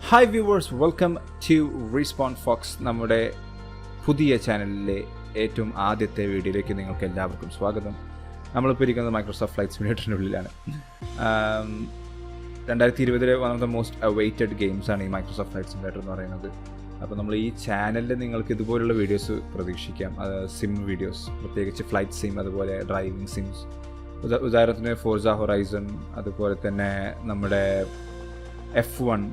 Hi viewers, welcome to റീസ്പോൺ ഫോക്സ്. നമ്മുടെ പുതിയ ചാനലിലെ ഏറ്റവും ആദ്യത്തെ വീഡിയോയിലേക്ക് നിങ്ങൾക്ക് എല്ലാവർക്കും സ്വാഗതം. നമ്മളിപ്പോൾ ഇരിക്കുന്നത് മൈക്രോസോഫ്റ്റ് ഫ്ലൈറ്റ് സിമുലേറ്ററിൻ്റെ ഉള്ളിലാണ്. 2020 one of the most awaited ഗെയിംസാണ് ഈ മൈക്രോസോഫ്റ്റ് ഫ്ലൈറ്റ് സിമുലേറ്റർ എന്ന് പറയുന്നത്. അപ്പോൾ നമ്മൾ ഈ ചാനലിൽ നിങ്ങൾക്ക് ഇതുപോലുള്ള വീഡിയോസ് പ്രതീക്ഷിക്കാം. സിം വീഡിയോസ്, പ്രത്യേകിച്ച് ഫ്ലൈറ്റ് സിം, അതുപോലെ ഡ്രൈവിംഗ് സിംസ്. ഉദാഹരണത്തിന് ഫോർസ ഹൊറൈസൺ, അതുപോലെ തന്നെ നമ്മുടെ F1,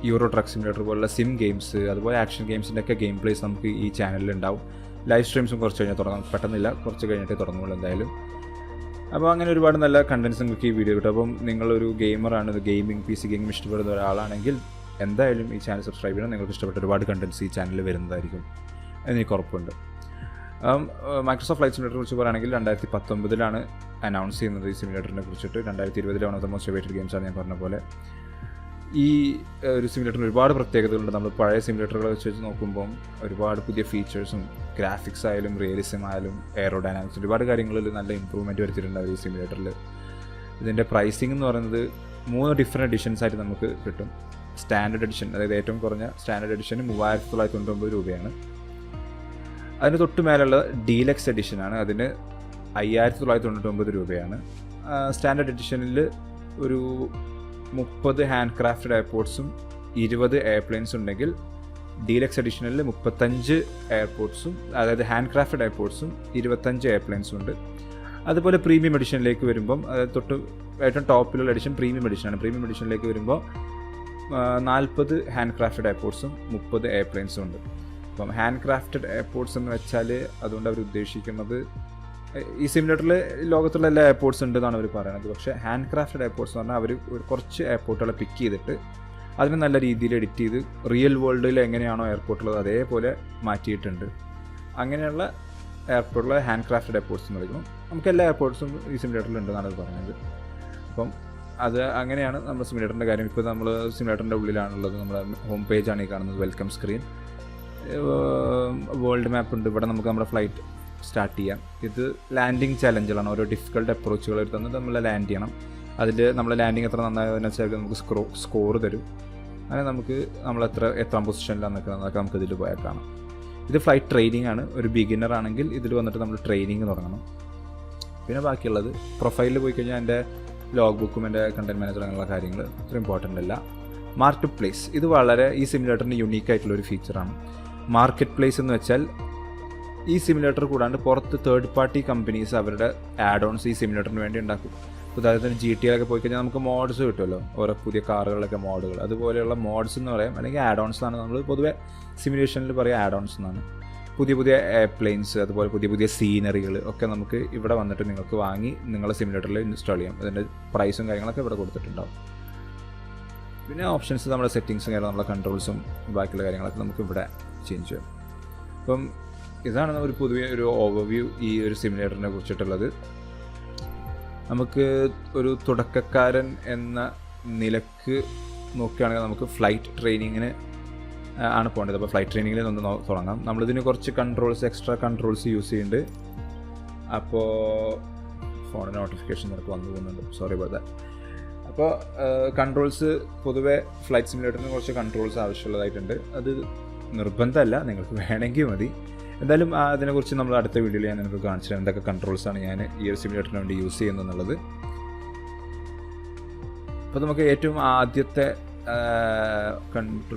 യൂറോ ട്രക്ക് സിമുലേറ്റർ പോലുള്ള സിം ഗെയിംസ്, അതുപോലെ ആക്ഷൻ ഗെയിംസിൻ്റെ ഒക്കെ ഗെയിം പ്ലേസ് നമുക്ക് ഈ ചാനലിൽ ഉണ്ടാവും. ലൈവ് സ്ട്രീംസും കുറച്ച് കഴിഞ്ഞാൽ തുടങ്ങാം, പെട്ടെന്നില്ല, കുറച്ച് കഴിഞ്ഞിട്ടേ തുടങ്ങുള്ളൂ എന്തായാലും. അപ്പോൾ അങ്ങനെ ഒരുപാട് നല്ല കണ്ടൻറ്റ്സ് നിങ്ങൾക്ക് ഈ വീഡിയോ കിട്ടും. അപ്പം നിങ്ങളൊരു ഗെയിമറാണ്, ഗെയിമിംഗ് PC ഗെയിമിംഗ് ഇഷ്ടപ്പെടുന്ന ഒരാളാണെങ്കിൽ എന്തായാലും ഈ ചാനൽ സബ്സ്ക്രൈബ് ചെയ്യണം. നിങ്ങൾക്ക് ഇഷ്ടപ്പെട്ട ഒരുപാട് കണ്ടൻറ്റ്സ് ഈ ചാനലിൽ വരുന്നതായിരിക്കും എന്നെനിക്ക് ഉറപ്പുണ്ട്. മൈക്രോസോഫ്റ്റ് ഫ്ലൈറ്റ് സിമുലേറ്ററെ കുറിച്ച് പറയുകയാണെങ്കിൽ 2019 അനൗൺസ് ചെയ്യുന്നത് ഈ സിമുലേറ്ററിനെ കുറിച്ചിട്ട്. 2020 one of the most awaited ഗെയിംസാണ് ഞാൻ പറഞ്ഞ പോലെ. ഈ ഒരു സിമുലേറ്ററിന് ഒരുപാട് പ്രത്യേകതകളുണ്ട്. നമ്മൾ പഴയ സിമുലേറ്ററുകളെ വെച്ച് നോക്കുമ്പം ഒരുപാട് പുതിയ ഫീച്ചേഴ്സും ഗ്രാഫിക്സ് ആയാലും റിയലിസം ആയാലും എയറോഡൈനാമിക്സ് ഒരുപാട് കാര്യങ്ങളിൽ നല്ല ഇമ്പ്രൂവ്മെൻറ്റ് വരുത്തിയിട്ടുണ്ട് അവർ ഈ സിമുലേറ്ററിൽ. ഇതിൻ്റെ പ്രൈസിംഗ് എന്ന് പറയുന്നത് 3 ഡിഫറെൻറ്റ് എഡിഷൻസ് ആയിട്ട് നമുക്ക് കിട്ടും. സ്റ്റാൻഡേർഡ് എഡിഷൻ, അതായത് ഏറ്റവും കുറഞ്ഞ സ്റ്റാൻഡേർഡ് എഡിഷന് 3999 രൂപയാണ്. അതിന് തൊട്ട് മേലുള്ള ഡീലക്സ് എഡിഷനാണ്, അതിന് 5999 രൂപയാണ്. സ്റ്റാൻഡേർഡ് എഡിഷനിൽ ഒരു 30 ഹാൻഡ് ക്രാഫ്റ്റഡ് എയർപോർട്ട്സും 20 എയർപ്ലെയിൻസ് ഉണ്ടെങ്കിൽ ഡീലക്സ് എഡിഷനിൽ 35 എയർപോർട്ട്സും, അതായത് ഹാൻഡ് ക്രാഫ്റ്റഡ് എയർപോർട്ട്സും 25 എയർപ്ലെയിൻസും ഉണ്ട്. അതുപോലെ പ്രീമിയം എഡിഷനിലേക്ക് വരുമ്പം, അതായത് തൊട്ട് ഏറ്റവും ടോപ്പിലുള്ള എഡിഷൻ പ്രീമിയം എഡിഷനാണ്. പ്രീമിയം എഡിഷനിലേക്ക് വരുമ്പോൾ 40 ഹാൻഡ് ക്രാഫ്റ്റഡ് എയർപോർട്ട്സും 30 എയർപ്ലെയിൻസും ഉണ്ട്. അപ്പം ഹാൻഡ് ക്രാഫ്റ്റഡ് എയർപോർട്ട്സ് എന്ന് വെച്ചാൽ അതുകൊണ്ട് അവർ ഉദ്ദേശിക്കുന്നത് ഈ സിമുലേറ്ററിൽ ലോകത്തുള്ള എല്ലാ എയർപോർട്ട്സ് ഉണ്ടെന്നാണ് അവർ പറയുന്നത്. പക്ഷേ ഹാൻഡ് ക്രാഫ്റ്റഡ് എയർപോർട്ട്സ് എന്ന് പറഞ്ഞാൽ അവർ കുറച്ച് എയർപോർട്ടുകളെ പിക്ക് ചെയ്തിട്ട് അതിന് നല്ല രീതിയിൽ എഡിറ്റ് ചെയ്ത് റിയൽ വേൾഡിൽ എങ്ങനെയാണോ എയർപോർട്ടുള്ളത് അതേപോലെ മാറ്റിയിട്ടുണ്ട്. അങ്ങനെയുള്ള എയർപോർട്ടുള്ള ഹാൻഡ് ക്രാഫ്റ്റഡ് എയർപോർട്ട്സ് എന്ന് വിളിക്കണം. നമുക്ക് എല്ലാ എയർപോർട്ട്സും ഈ സിമുലേറ്ററിൽ ഉണ്ടെന്നാണ് അവർ പറയുന്നത്. അപ്പം അത് അങ്ങനെയാണ് നമ്മുടെ സിമുലേറ്ററിൻ്റെ കാര്യം. ഇപ്പോൾ നമ്മൾ സിമുലേറ്ററിൻ്റെ ഉള്ളിലാണുള്ളത്. നമ്മുടെ ഹോം പേജാണ് ഈ കാണുന്നത്, വെൽക്കം സ്ക്രീൻ. വേൾഡ് മാപ്പ് ഉണ്ട്. ഇവിടെ നമുക്ക് നമ്മുടെ ഫ്ലൈറ്റ് സ്റ്റാർട്ട് ചെയ്യാം. ഇത് ലാൻഡിങ് ചാലഞ്ചുകളാണ്. ഓരോ ഡിഫിക്കൽട്ട് അപ്രോച്ചുകൾ തന്നിട്ട് നമ്മൾ ലാൻഡ് ചെയ്യണം. അതിൽ നമ്മൾ ലാൻഡിങ് എത്ര നന്നായതെന്ന് വെച്ചാൽ നമുക്ക് സ്കോർ തരും. അങ്ങനെ നമുക്ക് നമ്മൾ എത്രാം പൊസിഷനിലാണെന്നൊക്കെ നമുക്ക് ഇതിൽ പോയാൽ കാണാം. ഇത് ഫ്ലൈറ്റ് ട്രെയിനിങ് ആണ്. ഒരു ബിഗിനർ ആണെങ്കിൽ ഇതിൽ വന്നിട്ട് നമ്മൾ ട്രെയിനിങ് തുടങ്ങണം. പിന്നെ ബാക്കിയുള്ളത് പ്രൊഫൈലിൽ പോയി കഴിഞ്ഞാൽ എൻ്റെ ലോഗ് ബുക്കും എൻ്റെ കണ്ടൻറ് മാനേജർ അങ്ങനെയുള്ള കാര്യങ്ങൾ അത്ര ഇമ്പോർട്ടൻ്റ് അല്ല. മാർക്കറ്റ് പ്ലേസ്, ഇത് വളരെ ഈ സിമുലേറ്ററിന് യുണീക്കായിട്ടുള്ളൊരു ഫീച്ചറാണ്. മാർക്കറ്റ് പ്ലേസ് എന്ന് വെച്ചാൽ ഈ സിമുലേറ്റർ കൂടാണ്ട് പുറത്ത് തേർഡ് പാർട്ടി കമ്പനീസ് അവരുടെ ആഡ് ഓൺസ് ഈ സിമുലേറ്ററിന് വേണ്ടി ഉണ്ടാക്കും. ഉദാഹരണത്തിന് GTA പോയി കഴിഞ്ഞാൽ നമുക്ക് മോഡ്സ് കിട്ടുമല്ലോ, ഓരോ പുതിയ കാറുകളിലൊക്കെ മോഡുകൾ. അതുപോലെയുള്ള മോഡ്സ് എന്ന് പറയാം, അല്ലെങ്കിൽ ആഡ് ഓൺസ് എന്നാണ് നമ്മൾ പൊതുവെ സിമുലേഷനിൽ പറയുക. ആഡ് ഓൺസ് എന്നാണ്. പുതിയ പുതിയ എയർപ്ലെയിൻസ്, അതുപോലെ പുതിയ പുതിയ സീനറികൾ ഒക്കെ നമുക്ക് ഇവിടെ വന്നിട്ട് നിങ്ങൾക്ക് വാങ്ങി നിങ്ങളുടെ സിമുലേറ്ററിൽ ഇൻസ്റ്റാൾ ചെയ്യാം. അതിൻ്റെ പ്രൈസും കാര്യങ്ങളൊക്കെ ഇവിടെ കൊടുത്തിട്ടുണ്ടാവും. പിന്നെ ഓപ്ഷൻസ്, നമ്മുടെ സെറ്റിങ്സും കാര്യങ്ങളും, നമ്മുടെ കൺട്രോൾസും ബാക്കിയുള്ള കാര്യങ്ങളൊക്കെ നമുക്ക് ഇവിടെ ചേഞ്ച് ചെയ്യാം. അപ്പം ഇതാണ് ഒരു പൊതുവെ ഒരു ഓവർവ്യൂ ഈ ഒരു സിമുലേറ്ററിനെ കുറിച്ചിട്ടുള്ളത്. നമുക്ക് ഒരു തുടക്കക്കാരൻ എന്ന നിലക്ക് നോക്കുകയാണെങ്കിൽ നമുക്ക് ഫ്ലൈറ്റ് ട്രെയിനിങ്ങിന് ആണ് പോകേണ്ടത്. അപ്പോൾ ഫ്ലൈറ്റ് ട്രെയിനിങ്ങിൽ ഒന്ന് തുടങ്ങാം. നമ്മളിതിന് കുറച്ച് കൺട്രോൾസ്, എക്സ്ട്രാ കൺട്രോൾസ് യൂസ് ചെയ്യുന്നുണ്ട്. അപ്പോൾ ഫോണിന് നോട്ടിഫിക്കേഷൻ നിനക്ക് വന്നു പോകുന്നുണ്ട്, സോറി ഫോർ ദാറ്റ്. അപ്പോൾ കൺട്രോൾസ്, പൊതുവെ ഫ്ലൈറ്റ് സിമുലേറ്ററിന് കുറച്ച് കൺട്രോൾസ് ആവശ്യമുള്ളതായിട്ടുണ്ട്. അത് നിർബന്ധമല്ല, നിങ്ങൾക്ക് വേണമെങ്കിൽ മതി. എന്തായാലും അതിനെക്കുറിച്ച് നമ്മൾ അടുത്ത വീഡിയോയിൽ ഞാൻ നിങ്ങൾക്ക് കാണിച്ചു തരാം എന്തൊക്കെ കൺട്രോൾസാണ് ഞാൻ ഈ ഒരു സിമുലേറ്ററിന് വേണ്ടി യൂസ് ചെയ്യുന്നത്. അപ്പോൾ നമുക്ക് ഏറ്റവും ആദ്യത്തെ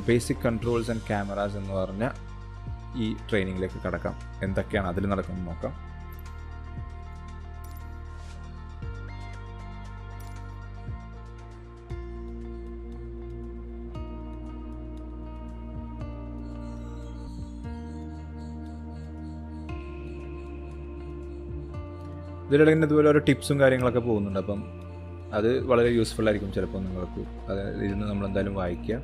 ബേസിക് കൺട്രോൾസ് ആൻഡ് ക്യാമറാസ് എന്ന് പറഞ്ഞ ഈ ട്രെയിനിങ്ങിലേക്ക് കടക്കാം. എന്തൊക്കെയാണ് അതിൽ നടക്കുന്നത് നോക്കാം. ഇതിലിടയിൽ ഇതുപോലെ ഓരോ ടിപ്സും കാര്യങ്ങളൊക്കെ പോകുന്നുണ്ട്. അപ്പം അത് വളരെ യൂസ്ഫുൾ ആയിരിക്കും ചിലപ്പോൾ നിങ്ങൾക്ക്. അത് ഇരുന്ന് നമ്മളെന്തായാലും വായിക്കുക.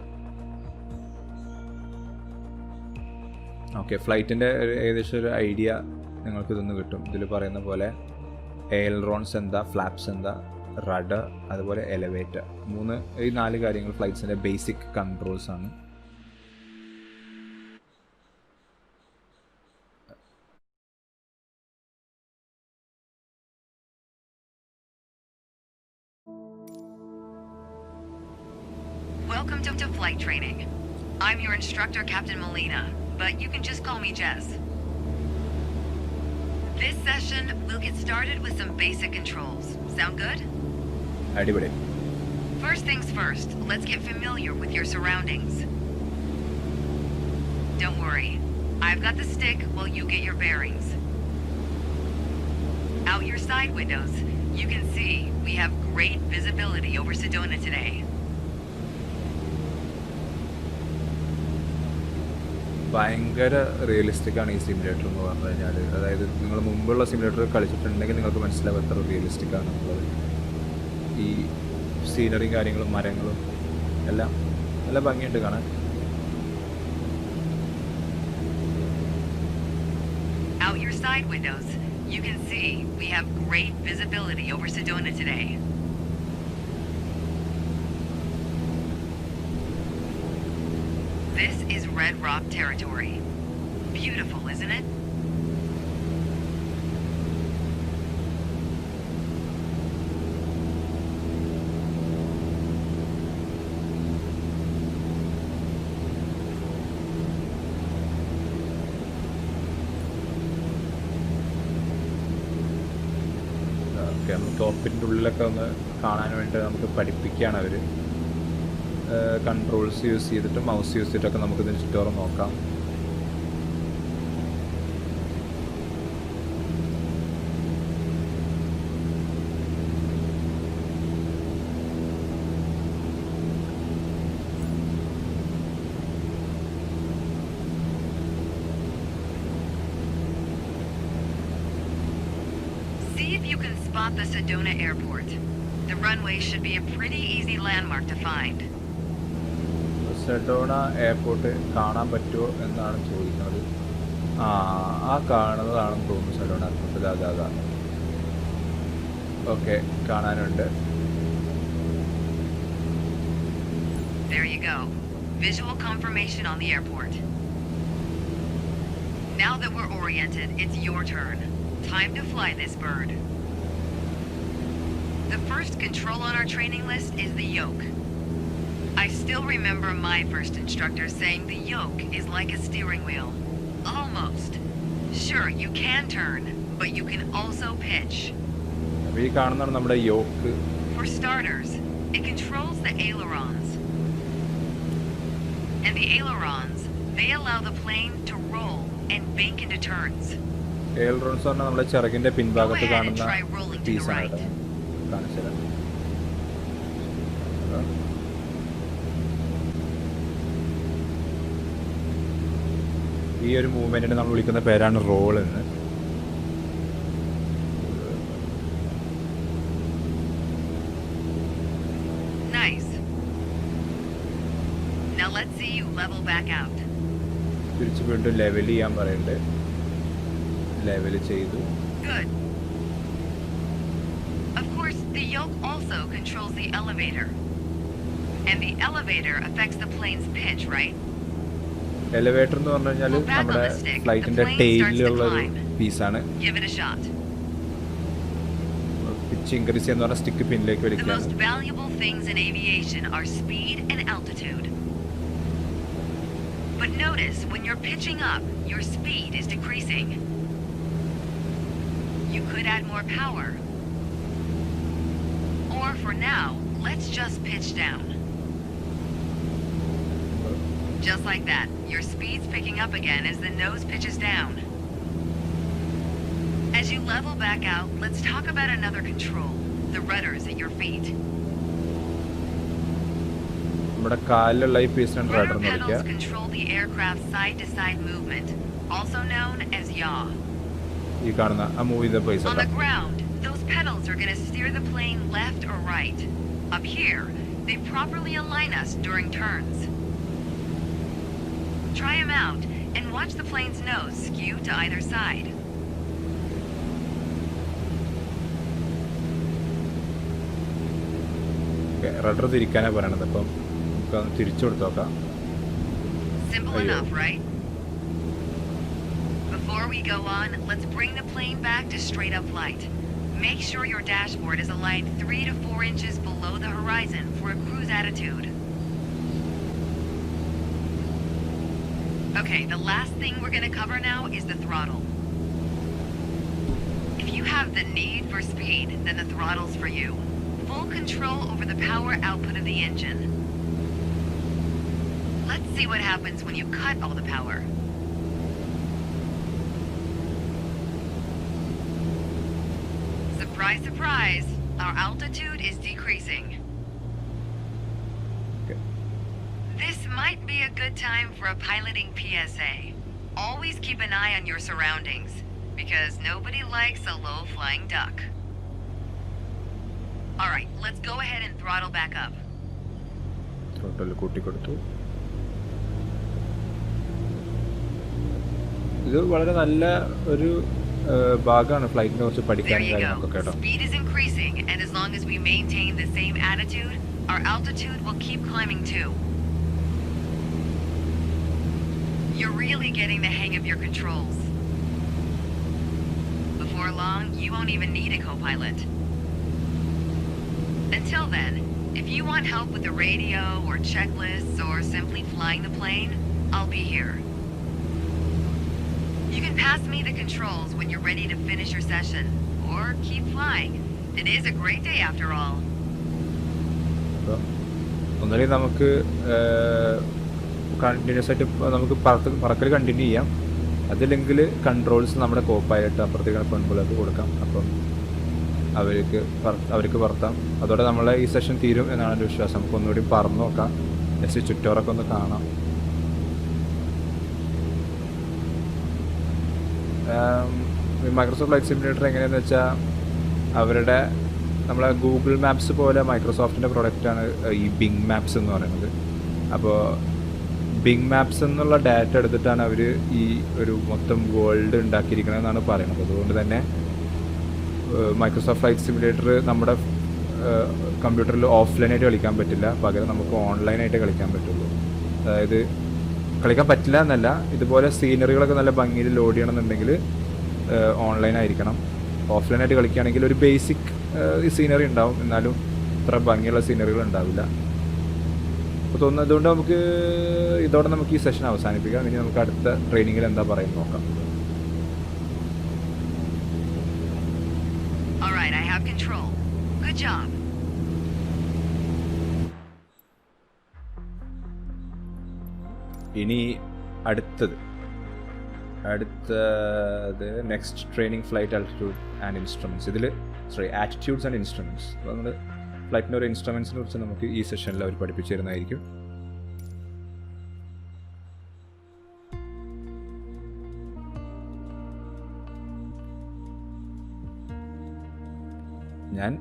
ഓക്കെ, ഫ്ലൈറ്റിൻ്റെ ഏകദേശം ഒരു ഐഡിയ നിങ്ങൾക്ക് ഇതൊന്ന് കിട്ടും. ഇതിൽ പറയുന്ന പോലെ എയർറോൺസ് എന്താ, ഫ്ലാപ്സ് എന്താ, റഡർ, അതുപോലെ എലവേറ്റർ. ഈ 4 കാര്യങ്ങൾ ഫ്ലൈറ്റ്സിൻ്റെ ബേസിക് കൺട്രോൾസ് ആണ്. Welcome to flight training. I'm your instructor, Captain Molina, but you can just call me Jess. This session, we'll get started with some basic controls. Sound good? അടിപൊളി. First things first, let's get familiar with your surroundings. Don't worry, I've got the stick while you get your bearings. Out your side windows, you can see we have great visibility over Sedona today. ഭയങ്കര realistic ആണ് ഈ simulator എന്ന് പറഞ്ഞു കഴിഞ്ഞാൽ. അതായത് നിങ്ങൾ മുമ്പുള്ള simulator കളിച്ചിട്ടുണ്ടെങ്കിൽ നിങ്ങൾക്ക് മനസ്സിലാവും എത്ര റിയലിസ്റ്റിക് ആണെന്നുള്ളത്. ഈ സീനറിയും കാര്യങ്ങളും മരങ്ങളും എല്ലാം നല്ല ഭംഗിയുണ്ട് കാണാൻ. Out your side windows, you can see we have great visibility over Sedona today. This is Red Rock territory. Beautiful, isn't it? ടോപ്പിൻ്റെ ഉള്ളിലൊക്കെ ഒന്ന് കാണാൻ വേണ്ടി നമുക്ക് പഠിപ്പിക്കുകയാണ് അവർ. കൺട്രോൾസ് യൂസ് ചെയ്തിട്ട് മൗസ് യൂസ് ചെയ്തിട്ടൊക്കെ നമുക്കിതിന് ചുറ്റോറും നോക്കാം. See if you can spot the Sedona airport. The runway should be a pretty easy landmark to find. Sedona airport കാണാൻ പറ്റുമോ എന്നാണ് ചോദിക്കുന്നത്. ആ കാണുന്നതാണെന്ന് തോന്നുന്നു സെഡോണ എയർപോർട്ട്. അതാ ഓക്കെ, കാണാനുണ്ട്. There you go. Visual confirmation on the airport. Now that we're oriented, it's your turn. Time to fly this bird. The first control on our training list is the yoke. I still remember my first instructor saying the yoke is like a steering wheel. Almost. Sure, you can turn, but you can also pitch. ഈ കാണുന്നതാണ് നമ്മുടെ yoke. For starters, it controls the ailerons. And the ailerons, they allow the plane to roll and bank into turns. എയർറോൺസ് പറഞ്ഞാൽ നമ്മുടെ ചിറകിന്റെ പിൻഭാഗത്ത് കാണുന്ന പീസാണ്. കാണിച്ചത് ഈ ഒരു മൂവ്മെന്റിനെ നമ്മൾ വിളിക്കുന്ന പേരാണ് റോൾ എന്ന്. Nice. Now let's see you level back out. തിരിച്ചു വീണ്ടും ലെവൽ ചെയ്യാൻ പറയുന്നുണ്ട്. ലെവൽ ചെയ്തു. Good. Of course, the yoke also controls the elevator. And the elevator affects the plane's pitch, right? Elevator എന്ന് പറഞ്ഞു കഴിഞ്ഞാൽ നമ്മുടെ ഫ്ലൈറ്റിന്റെ ടെയിലുള്ള ഒരു പീസാണ്. പിച്ച് ഇൻക്രീസ് ചെയ്യുന്ന പറഞ്ഞാൽ സ്റ്റിക്ക് പിന്നിലേക്ക് വലിക്കുകയാണ്. The most valuable things in aviation are speed and altitude. But notice when you're pitching up, your speed is decreasing. You could add more power. Or for now, let's just pitch down. Just like that, your speed's picking up again as the nose pitches down. As you level back out, let's talk about another control, the rudders at your feet. നമ്മുടെ കാലിലുള്ള ഈ പീസിനാണ് rudder എന്ന് Rudder വിളിക്കുക. pedals control the aircraft's side-to-side movement, also known as yaw. ഈ കാണുന്ന ആ move ചെയ്ത piece On the ground, those pedals are going to steer the plane left or right. Up here, they properly align us during turns. Try them out and watch the plane's nose skew to either side. Rudder തിരിക്കാനാണ് പറയണത്. അപ്പം നമുക്ക് തിരിച്ചു കൊടുത്ത് നോക്കാം. Simple enough, right? Before we go on, let's bring the plane back to straight up flight. Make sure your dashboard is aligned 3 to 4 inches below the horizon for a cruise attitude. Okay, the last thing we're gonna cover now is the throttle. If you have the need for speed, then the throttle's for you. Full control over the power output of the engine. Let's see what happens when you cut all the power. Surprise, surprise, our altitude is decreasing. Okay. This might be a good time for a piloting PSA. Always keep an eye on your surroundings, because nobody likes a low-flying duck. Alright, let's go ahead and throttle back up. Throttle കൂട്ടിക്കൊടുത്തു. ഇത് വളരെ നല്ല ഒരു ഭാഗമാണ് ഫ്ലൈറ്റിനെ കുറിച്ച് There പഠിക്കാനും you കാര്യങ്ങളൊക്കെ go. കേട്ടോ. Speed is increasing, and as long as we maintain the same attitude, our altitude will keep climbing too. You're really getting the hang of your controls. Before long, you won't even need a co-pilot. Until then, if you want help with the radio or checklists or simply flying the plane, I'll be here. You can pass me the controls when you're ready to finish your session, or keep flying. It is a great day after all. അപ്പോൾ ഒന്നുമില്ലെങ്കിൽ നമുക്ക് continuous ആയിട്ട് നമുക്ക് പറക്കൽ continue ചെയ്യാം. അതില്ലെങ്കിൽ controls നമ്മുടെ കോപ്പായിട്ട് അപ്പുറത്തേക്ക് പെൺപിള്ളേർക്ക് കൊടുക്കാം. അപ്പം അവർക്ക് പറത്താം. അതോടെ നമ്മളെ ഈ സെഷൻ തീരും എന്നാണ് എൻ്റെ വിശ്വാസം. നമുക്ക് ഒന്നുകൂടി പറന്ന് നോക്കാം, ജസ്റ്റ് ചുറ്റോറൊക്കെ ഒന്ന് കാണാം. മൈക്രോസോഫ്റ്റ് ഫ്ലൈറ്റ് സിമുലേറ്റർ എങ്ങനെയാണെന്ന് വെച്ചാൽ അവരുടെ നമ്മളെ ഗൂഗിൾ മാപ്സ് പോലെ മൈക്രോസോഫ്റ്റിൻ്റെ പ്രൊഡക്റ്റാണ് ഈ ബിങ് മാപ്സ് എന്ന് പറയുന്നത്. അപ്പോൾ ബിങ് മാപ്സ് എന്നുള്ള ഡാറ്റ എടുത്തിട്ടാണ് അവർ ഈ ഒരു മൊത്തം വേൾഡ് ഉണ്ടാക്കിയിരിക്കണമെന്നാണ് പറയുന്നത്. അതുകൊണ്ട് തന്നെ മൈക്രോസോഫ്റ്റ് ഫ്ലൈറ്റ് സിമുലേറ്റർ നമ്മുടെ കമ്പ്യൂട്ടറിൽ ഓഫ്ലൈനായിട്ട് കളിക്കാൻ പറ്റില്ല, പകരം നമുക്ക് ഓൺലൈനായിട്ട് കളിക്കാൻ പറ്റുള്ളൂ. അതായത് കളിക്കാൻ പറ്റില്ല എന്നല്ല, ഇതുപോലെ സീനറികളൊക്കെ നല്ല ഭംഗിയിൽ ലോഡ് ചെയ്യണമെന്നുണ്ടെങ്കിൽ ഓൺലൈനായിരിക്കണം. ഓഫ്ലൈനായിട്ട് കളിക്കുകയാണെങ്കിൽ ഒരു ബേസിക് സീനറി ഉണ്ടാവും, എന്നാലും അത്ര ഭംഗിയുള്ള സീനറികൾ ഉണ്ടാവില്ല. അപ്പോൾ തോന്നുന്നു അതുകൊണ്ട് നമുക്ക് ഇതോടെ നമുക്ക് ഈ സെഷൻ അവസാനിപ്പിക്കാം. ഇനി നമുക്ക് അടുത്ത ട്രെയിനിങ്ങിൽ എന്താ പറയുന്നത് നോക്കാം. All right, I have control. Good job. ഇനി അടുത്തത് next training flight altitude and instruments. ഇതിൽ ആറ്റിറ്റ്യൂഡ്സ് ആൻഡ് ഇൻസ്ട്രുമെൻറ്റ്സ്. അപ്പോൾ നമ്മൾ ഫ്ലൈറ്റിൻ്റെ ഒരു ഇൻസ്ട്രുമെൻറ്റ്സിനെ കുറിച്ച് നമുക്ക് ഈ സെഷനിൽ അവർ പഠിപ്പിച്ചു തരുന്നതായിരിക്കും. ഞാൻ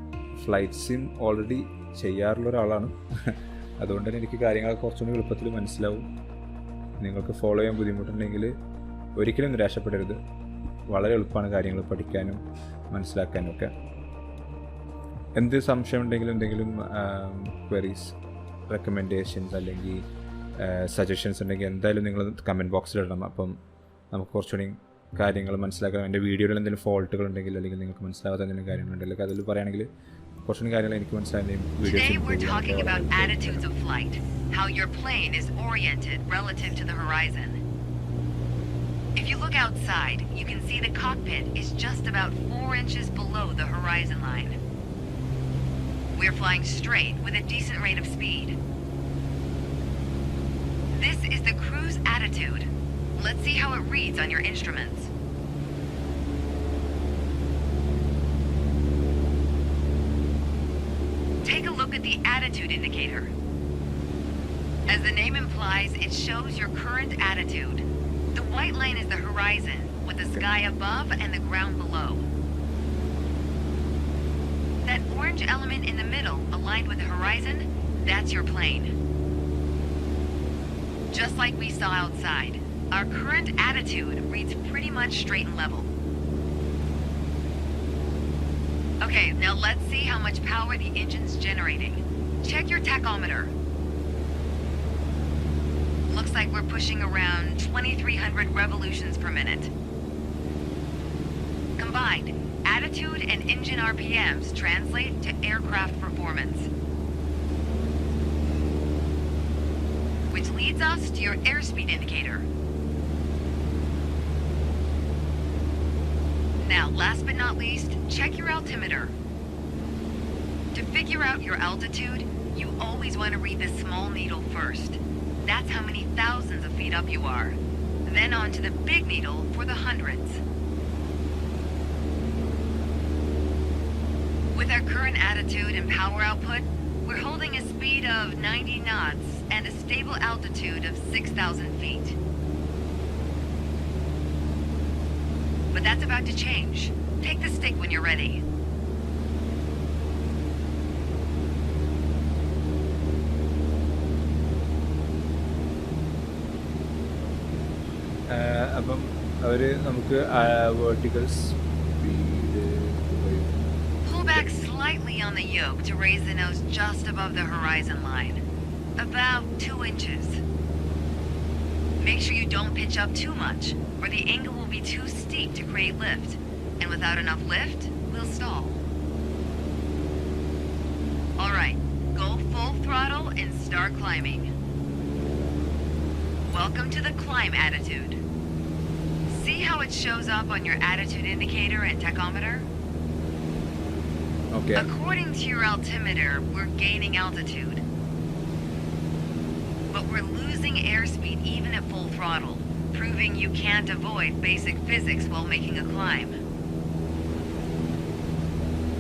ഫ്ലൈറ്റ് സിം ഓൾറെഡി ചെയ്യാറുള്ള ഒരാളാണ്. അതുകൊണ്ട് തന്നെ എനിക്ക് കാര്യങ്ങളൊക്കെ കുറച്ചുകൂടി എളുപ്പത്തിൽ മനസ്സിലാവും. നിങ്ങൾക്ക് ഫോളോ ചെയ്യാൻ ബുദ്ധിമുട്ടുണ്ടെങ്കിൽ ഒരിക്കലും നിരാശപ്പെടരുത്. വളരെ എളുപ്പമാണ് കാര്യങ്ങൾ പഠിക്കാനും മനസ്സിലാക്കാനും ഒക്കെ. എന്ത് സംശയം ഉണ്ടെങ്കിലും എന്തെങ്കിലും ക്വയറീസ്, റെക്കമെൻഡേഷൻസ് അല്ലെങ്കിൽ സജഷൻസ് ഉണ്ടെങ്കിൽ എന്തായാലും നിങ്ങൾ കമൻറ്റ് ബോക്സിലിടണം. അപ്പം നമുക്ക് കുറച്ചുകൂടി കാര്യങ്ങൾ മനസ്സിലാക്കാം. എൻ്റെ വീഡിയോയിൽ എന്തെങ്കിലും ഫോൾട്ടുകൾ ഉണ്ടെങ്കിൽ അല്ലെങ്കിൽ നിങ്ങൾക്ക് മനസ്സിലാകാത്ത എന്തെങ്കിലും കാര്യങ്ങളുണ്ടെങ്കിൽ അതിൽ പറയുകയാണെങ്കിൽ കുറച്ചുകൂടി കാര്യങ്ങൾ എനിക്ക് മനസ്സിലാകുകയും Today we're talking about attitudes of flight, how your plane is oriented relative to the horizon. If you look outside, you can see the cockpit is just about 4 inches below the horizon line. We're flying straight with a decent rate of speed. This is the cruise attitude. Let's see how it reads on your instruments. Take a look at the attitude indicator. As the name implies, it shows your current attitude. The white line is the horizon, with the sky above and the ground below. That orange element in the middle, aligned with the horizon, that's your plane. Just like we saw outside, our current attitude reads pretty much straight and level. Okay, now let's see how much power the engine's generating. Check your tachometer. Looks like we're pushing around 2,300 revolutions per minute. Combined, attitude and engine RPMs translate to aircraft performance. Which leads us to your airspeed indicator. Now, last but not least, check your altimeter. To figure out your altitude, you always want to read the small needle first. That's how many thousands of feet up you are. Then on to the big needle for the hundreds. With our current attitude and power output, we're holding a speed of 90 knots and a stable altitude of 6,000 feet. But that's about to change. Take the stick when you're ready. അപ്പം അവർ നമുക്ക് vertical speed Pull back slightly on the yoke to raise the nose just above the horizon line. About 2 inches. Make sure you don't pitch up too much, or the angle will be too steep to create lift. And without enough lift, we'll stall. Alright, go full throttle and start climbing. Welcome to the climb attitude. See how it shows up on your attitude indicator and tachometer? Okay. According to your altimeter, we're gaining altitude. But we're losing airspeed even at full throttle, proving you can't avoid basic physics while making a climb.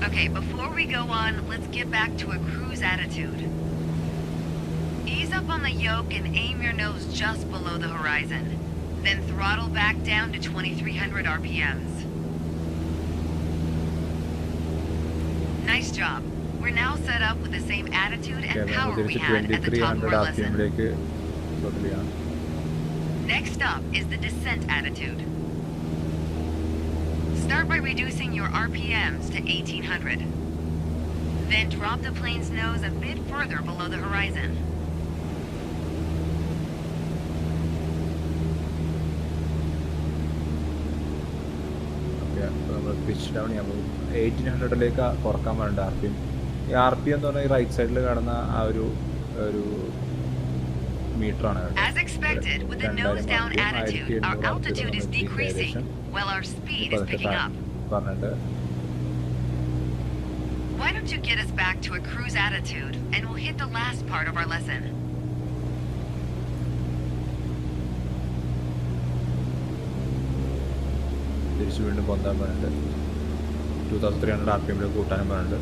Okay, before we go on, let's get back to a cruise attitude. Ease up on the yoke and aim your nose just below the horizon. Then throttle back down to 2,300 RPMs. Nice job. We're now set up with the same attitude and power we had at the top of our lesson. Next up is the descent attitude. Start by reducing your RPMs to 1,800. Then drop the plane's nose a bit further below the horizon. നമ്മൾ pitch down ചെയ്യാൻ പോകും 1800ലേക്ക് കുറക്കാൻ വേണ്ട R P M. ഈ R P എന്ന് പറഞ്ഞാൽ ഈ right സൈഡിൽ കാണുന്ന ആ ഒരു മീറ്ററാണ്. As expected, with the nose down attitude, our altitude is decreasing while our speed is picking up. പറഞ്ഞിട്ട് Why don't you get us back to a cruise attitude and we'll hit the last part of our lesson. തിരിച്ച് വീണ്ടും പൊന്താൻ പറഞ്ഞിട്ട് 2300 RPM കൂട്ടാനും പറഞ്ഞിട്ട്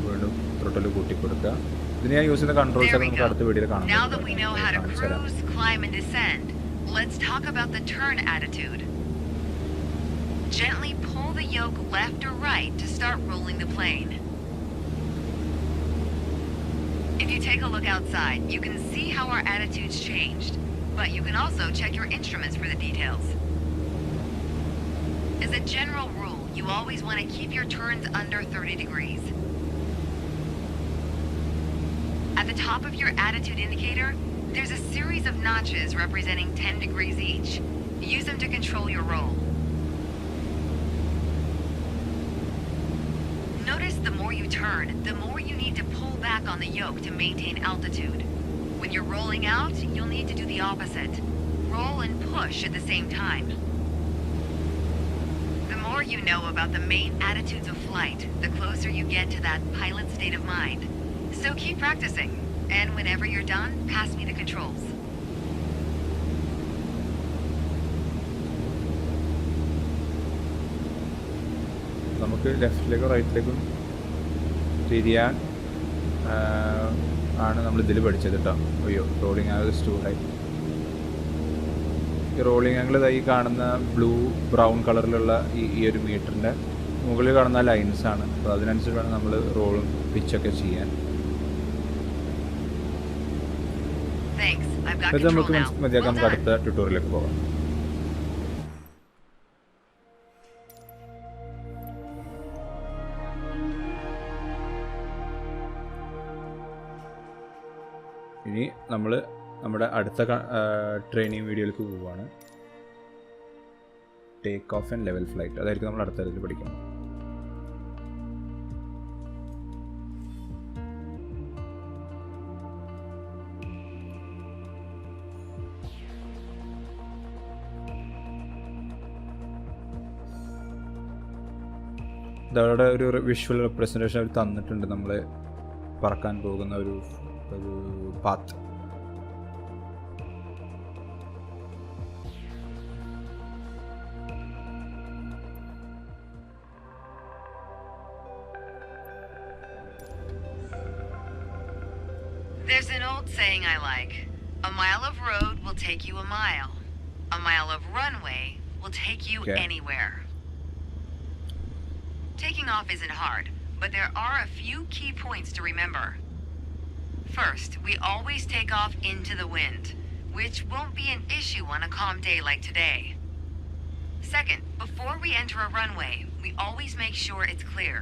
വീണ്ടും throttle കൂട്ടി കൊടുക്കുക. ഇതിന് ഞാൻ യൂസ് ചെയ്യുന്ന കൺട്രോൾസ് ഒക്കെ നമുക്ക് അടുത്ത വീഡിയോയിൽ കാണാം. Now that we know how to cruise, climb and descend, let's talk about the turn attitude. Gently pull the yoke left or right to start rolling the plane. If you take a look outside, you can see how our attitude's changed, but you can also check your instruments for the details. As a general rule, you always want to keep your turns under 30 degrees. At the top of your attitude indicator, there's a series of notches representing 10 degrees each. Use them to control your roll. Notice the more you turn, the more you need to pull back on the yoke to maintain altitude. When you're rolling out, you'll need to do the opposite. Roll and push at the same time. The more you know about the main attitudes of flight, the closer you get to that pilot state of mind. So keep practicing, and whenever you're done, pass me the controls. നമുക്ക് ലെഫ്റ്റിലേക്കോ റൈറ്റിലേക്കും തിരിയാൻ ആണ് നമ്മൾ ഇതിൽ പഠിച്ചത് കേട്ടോ. അയ്യോ, rolling angle two high. ഈ rolling angle ഈ കാണുന്ന ബ്ലൂ ബ്രൗൺ കളറിലുള്ള ഈ ഒരു മീറ്ററിൻ്റെ മുകളിൽ കാണുന്ന ലൈൻസാണ്. അപ്പോൾ അതിനനുസരിച്ചാണ് നമ്മൾ റോളും പിച്ചൊക്കെ ചെയ്യാൻ. ഇത് നമുക്ക് മതിയാക്കാം. നമുക്ക് അടുത്ത ട്യൂട്ടോറിയലിലേക്ക് പോകാം. ഇനി നമ്മൾ നമ്മുടെ അടുത്ത ട്രെയിനിങ് വീഡിയോയിലേക്ക് പോവുകയാണ്. Take off and level flight. അതായിരിക്കും നമ്മൾ അടുത്ത ഇതിൽ പഠിക്കുന്നത്. ഇതവിടെ ഒരു വിഷ്വൽ റെപ്രസെൻറ്റേഷൻ അവർ തന്നിട്ടുണ്ട് നമ്മൾ പറക്കാൻ പോകുന്ന ഒരു path. There's an old saying I like. A mile of road will take you a mile. A mile of runway will take you anywhere. Taking off isn't hard, but there are a few key points to remember. First, we always take off into the wind, which won't be an issue on a calm day like today. Second, before we enter a runway, we always make sure it's clear.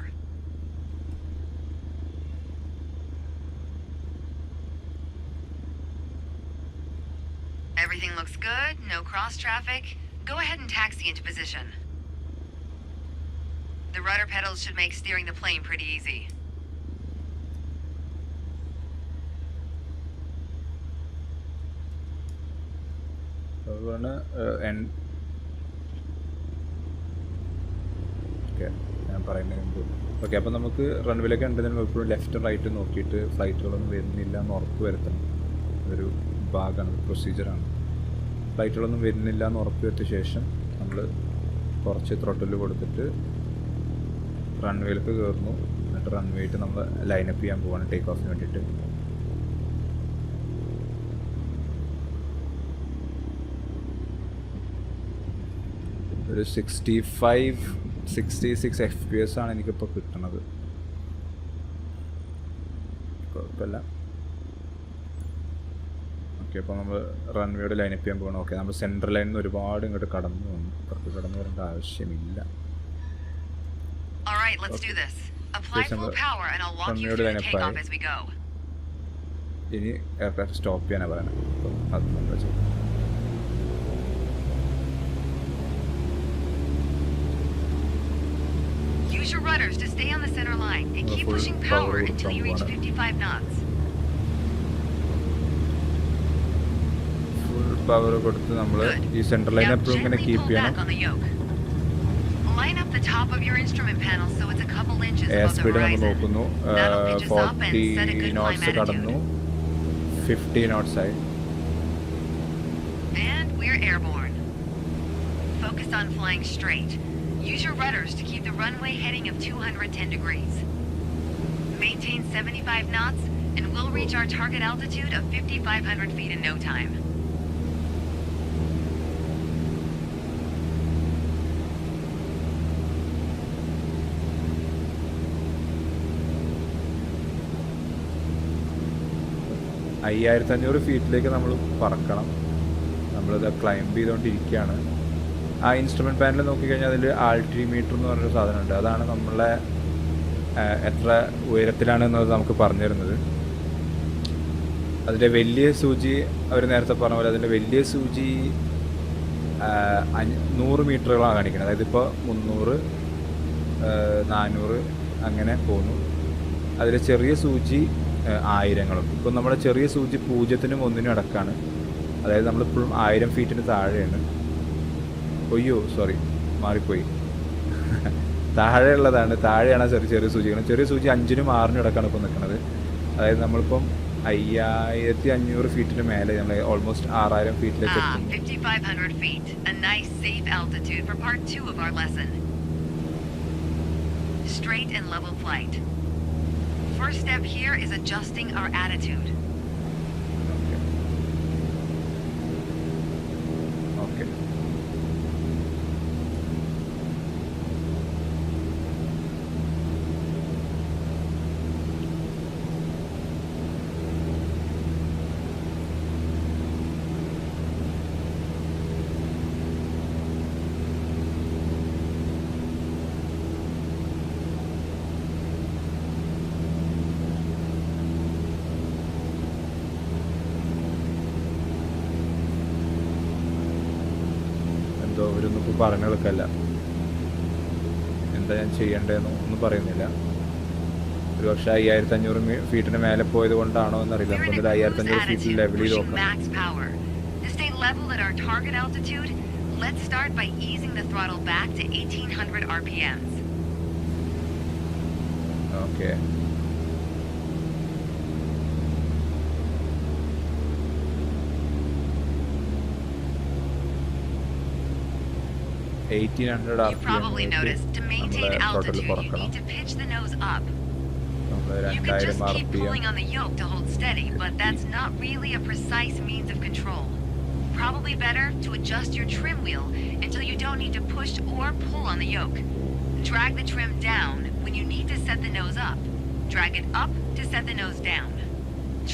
Everything looks good, no cross traffic. Go ahead and taxi into position. The rudder pedals should make steering the plane pretty easy. ഞാൻ പറയുന്നത് okay. അപ്പോൾ നമുക്ക് റൺവേയിലേക്ക് ഉണ്ടെങ്കിൽ എപ്പോഴും left right നോക്കിയിട്ട് ഫ്ലൈറ്റുകളൊന്നും വരുന്നില്ല എന്ന് ഉറപ്പ് വരുത്തണം. അതൊരു ഭാഗമാണ്, പ്രൊസീജിയറാണ്. ഫ്ലൈറ്റുകളൊന്നും വരുന്നില്ല എന്ന് ഉറപ്പ് വരുത്തിയ ശേഷം നമ്മൾ കുറച്ച് ത്രോട്ടിൽ കൊടുത്തിട്ട് റൺവേയിലേക്ക് കയറുന്നു. എന്നിട്ട് റൺവേയിട്ട് നമ്മൾ ലൈനപ്പ് ചെയ്യാൻ പോവാണ് ടേക്ക് ഓഫിന് വേണ്ടിയിട്ട്. ഒരു 65-66 FPS ആണ് എനിക്കിപ്പോൾ കിട്ടണത്. കുഴപ്പമില്ല. ഓക്കെ, അപ്പോൾ നമ്മൾ റൺവേയുടെ ലൈനപ്പ് ചെയ്യാൻ പോകണം. ഓക്കെ, നമ്മൾ സെൻട്രൽ ലൈനിൽ നിന്ന് ഒരുപാട് ഇങ്ങോട്ട് കടന്നു വന്നു. പുറത്ത് കടന്നു വരേണ്ട ആവശ്യമില്ല. റൺവേയുടെ ലൈനപ്പായി. ഇനി എയർക്രാഫ്റ്റ് സ്റ്റോപ്പ് ചെയ്യാനാണ് പറയുന്നത്. അപ്പോൾ അത് നമ്മൾ ചെയ്യും. Use your rudders to stay on the center line and keep pushing power until you reach 55 knots. Full power കൊടുത്ത് നമ്മൾ ഈ സെൻട്രൽ ലൈൻ എപ്പോഴും ഇങ്ങനെ കീപ്പ് ചെയ്യണം. Line up the top of your instrument panel so it's a couple inches above the horizon. Speed നമ്മൾ നോക്കുന്നു. 40 knots കടന്നു. 50 knots ആയി. And we're airborne. Focus on flying straight. Use your rudders to keep the runway heading of 210 degrees. Maintain 75 knots and we'll reach our target altitude of 5,500 feet in no time. $5,500 ഫീറ്റിലേക്ക് നമ്മൾ പറക്കണം. നമ്മളിത് climb ചെയ്തുകൊണ്ടിരിക്കുകയാണ്. ആ instrument panel നോക്കിക്കഴിഞ്ഞാൽ അതിൽ altimeter എന്ന് പറഞ്ഞൊരു സാധനമുണ്ട്. അതാണ് നമ്മളെ എത്ര ഉയരത്തിലാണെന്നത് നമുക്ക് പറഞ്ഞു തരുന്നത്. അതിൻ്റെ വലിയ സൂചി അവർ നേരത്തെ പറഞ്ഞ പോലെ അതിൻ്റെ വലിയ സൂചി 100 മീറ്ററുകളാണ് കാണിക്കുന്നത്. അതായത് ഇപ്പോൾ 300, 400 അങ്ങനെ പോകുന്നു. അതിൽ ചെറിയ സൂചി 1000ങ്ങളും. ഇപ്പം നമ്മുടെ ചെറിയ സൂചി 0-നും 1-നും അടക്കാണ്. അതായത് നമ്മളിപ്പോഴും 1000 ഫീറ്റിന് താഴെയാണ്. ഒയ്യോ സോറി, മാറിപ്പോയി. താഴെയുള്ളതാണ്, താഴെയാണ് ചെറിയ സൂചികൾ. ചെറിയ സൂചി 5-നും 6-നും ഇടക്കാണ് ഇപ്പോൾ നിൽക്കുന്നത്. അതായത് നമ്മളിപ്പം 5,500 ഫീറ്റിന് മേലെ നമ്മൾ ഓൾമോസ്റ്റ് 6,000 ഫീറ്റിലേക്ക് എത്തും. 5,500 feet, a nice safe altitude for part 2 of our lesson. Straight and level flight. First step here is adjusting our attitude. Okay. അവരൊന്നും ഇപ്പോൾ പറഞ്ഞു കൊടുക്കല്ല. എന്താ ഞാൻ ചെയ്യേണ്ടതെന്നോ ഒന്നും പറയുന്നില്ല. ഒരു പക്ഷേ 5,500 ഫീറ്റിന് മേലെ പോയത് കൊണ്ടാണോ എന്നറിയില്ല. നമുക്ക് 5,500 ഫീറ്റിൽ ലെവൽ ചെയ്ത് നോക്കാം. Okay. You probably noticed to maintain altitude you need to pitch the nose up. You can just keep pulling on the yoke to hold steady, but that's not really a precise means of control. Probably better to adjust your trim wheel until you don't need to push or pull on the yoke. Drag the trim down when you need to set the nose up. Drag it up to set the nose down.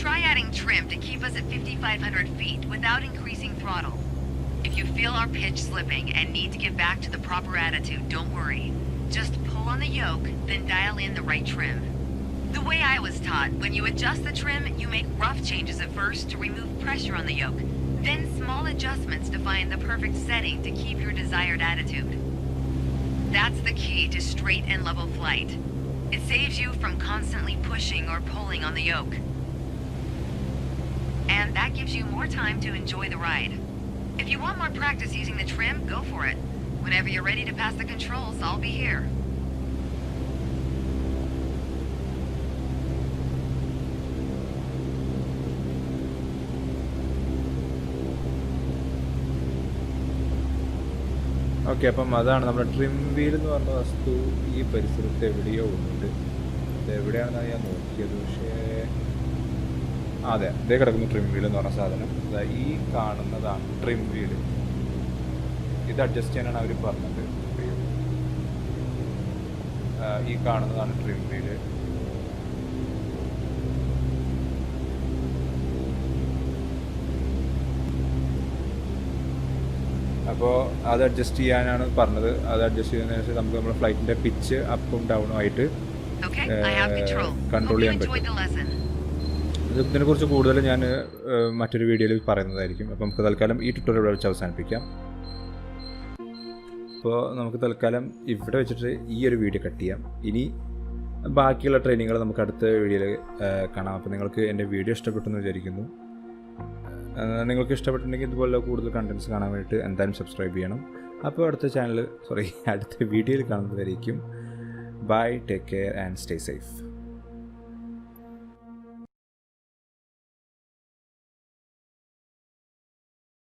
Try adding trim to keep us at 5,500 feet without increasing throttle. If you feel our pitch slipping and need to get back to the proper attitude, don't worry. Just pull on the yoke, then dial in the right trim. The way I was taught, when you adjust the trim, you make rough changes at first to remove pressure on the yoke, then small adjustments to find the perfect setting to keep your desired attitude. That's the key to straight and level flight. It saves you from constantly pushing or pulling on the yoke. And that gives you more time to enjoy the ride. If you want more practice using the trim, go for it. Whenever you're ready to pass the controls, I'll be here. Okay, അപ്പം അതാണ് നമ്മുടെ trim wheel എന്ന് പറഞ്ഞ വസ്തു. ഈ പരിസരത്ത് എവിടെയോ ഉണ്ട്. ഇത് എവിടെയാണെന്നാണ് ഞാൻ നോക്കിയത്, പക്ഷേ അതെ, ഇതേ കിടക്കുന്ന ട്രിം വീൽ എന്ന് പറഞ്ഞ സാധനം. ഈ കാണുന്നതാണ് ട്രിം വീല്. ഇത് അഡ്ജസ്റ്റ് ചെയ്യാനാണ് അവർ പറഞ്ഞത്. ഈ കാണുന്നതാണ് ട്രിം വീല്. അപ്പോൾ അത് അഡ്ജസ്റ്റ് ചെയ്യാനാണ് പറഞ്ഞത്. അത് അഡ്ജസ്റ്റ് ചെയ്യുന്നതിനനുസരിച്ച് നമുക്ക് നമ്മുടെ ഫ്ലൈറ്റിൻ്റെ പിച്ച് അപ്പും ഡൗണും ആയിട്ട് കൺട്രോൾ ചെയ്യാൻ പറ്റും. ഇതിനെക്കുറിച്ച് കൂടുതൽ ഞാൻ മറ്റൊരു വീഡിയോയിൽ പറയുന്നതായിരിക്കും. അപ്പോൾ നമുക്ക് തൽക്കാലം ഈ ട്യൂട്ടോറിയൽ ഇവിടെ വെച്ച് അവസാനിപ്പിക്കാം. അപ്പോൾ നമുക്ക് തൽക്കാലം ഇവിടെ വെച്ചിട്ട് ഈ ഒരു വീഡിയോ കട്ട് ചെയ്യാം. ഇനി ബാക്കിയുള്ള ട്രെയിനിങ്ങുകൾ നമുക്ക് അടുത്ത വീഡിയോയിൽ കാണാം. അപ്പോൾ നിങ്ങൾക്ക് എൻ്റെ വീഡിയോ ഇഷ്ടപ്പെട്ടെന്ന് വിചാരിക്കുന്നു. നിങ്ങൾക്ക് ഇഷ്ടപ്പെട്ടിട്ടുണ്ടെങ്കിൽ ഇതുപോലെ കൂടുതൽ കണ്ടൻറ്റ്സ് കാണാൻ വേണ്ടിയിട്ട് എന്തായാലും സബ്സ്ക്രൈബ് ചെയ്യണം. അപ്പോൾ അടുത്ത വീഡിയോയിൽ കാണുന്നതായിരിക്കും. Bye, take care and stay safe.